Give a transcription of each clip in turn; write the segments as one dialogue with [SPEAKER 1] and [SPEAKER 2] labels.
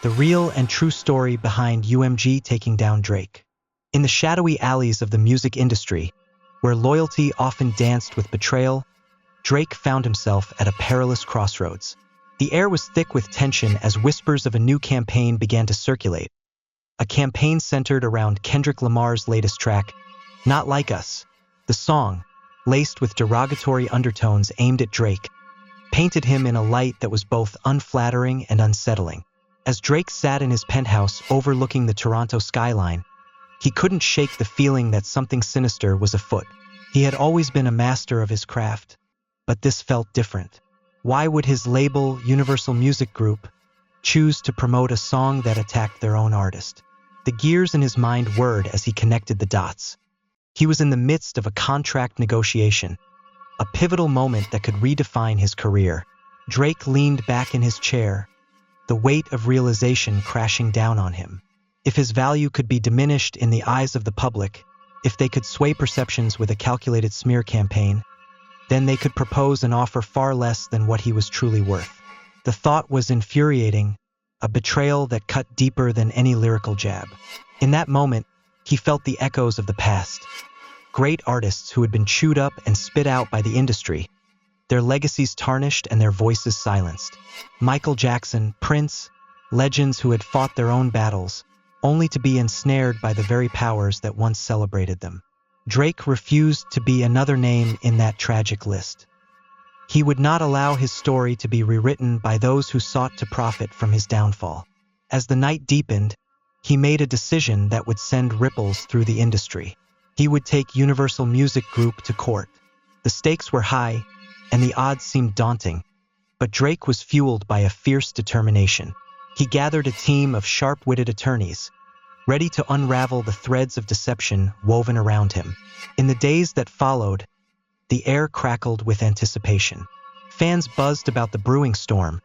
[SPEAKER 1] the real and true story behind UMG taking down Drake. In the shadowy alleys of the music industry, where loyalty often danced with betrayal, Drake found himself at a perilous crossroads. The air was thick with tension as whispers of a new campaign began to circulate. A campaign centered around Kendrick Lamar's latest track, Not Like Us. The song, laced with derogatory undertones aimed at Drake, painted him in a light that was both unflattering and unsettling. As Drake sat in his penthouse overlooking the Toronto skyline, he couldn't shake the feeling that something sinister was afoot. He had always been a master of his craft, but this felt different. Why would his label, Universal Music Group, choose to promote a song that attacked their own artist? The gears in his mind whirred as he connected the dots. He was in the midst of a contract negotiation, a pivotal moment that could redefine his career. Drake leaned back in his chair, the weight of realization crashing down on him. If his value could be diminished in the eyes of the public, if they could sway perceptions with a calculated smear campaign, then they could propose an offer far less than what he was truly worth. The thought was infuriating, a betrayal that cut deeper than any lyrical jab. In that moment, he felt the echoes of the past. Great artists who had been chewed up and spit out by the industry, their legacies tarnished and their voices silenced. Michael Jackson, Prince, legends who had fought their own battles, only to be ensnared by the very powers that once celebrated them. Drake refused to be another name in that tragic list. He would not allow his story to be rewritten by those who sought to profit from his downfall. As the night deepened, he made a decision that would send ripples through the industry. He would take Universal Music Group to court. The stakes were high, and the odds seemed daunting, but Drake was fueled by a fierce determination. He gathered a team of sharp-witted attorneys, ready to unravel the threads of deception woven around him. In the days that followed, the air crackled with anticipation. Fans buzzed about the brewing storm,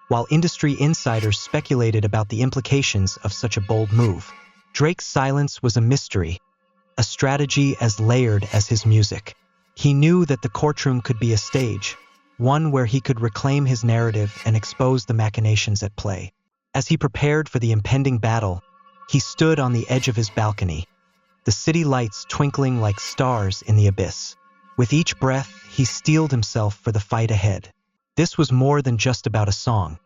[SPEAKER 1] while industry insiders speculated about the implications of such a bold move. Drake's silence was a mystery, a strategy as layered as his music. He knew that the courtroom could be a stage, one where he could reclaim his narrative and expose the machinations at play. As he prepared for the impending battle, he stood on the edge of his balcony, the city lights twinkling like stars in the abyss. With each breath, he steeled himself for the fight ahead. This was more than just about a song.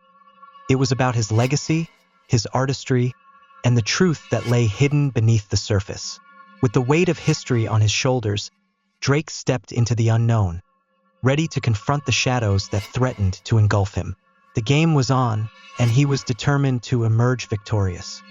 [SPEAKER 1] It was about his legacy, his artistry, and the truth that lay hidden beneath the surface. With the weight of history on his shoulders, Drake stepped into the unknown, ready to confront the shadows that threatened to engulf him. The game was on, and he was determined to emerge victorious.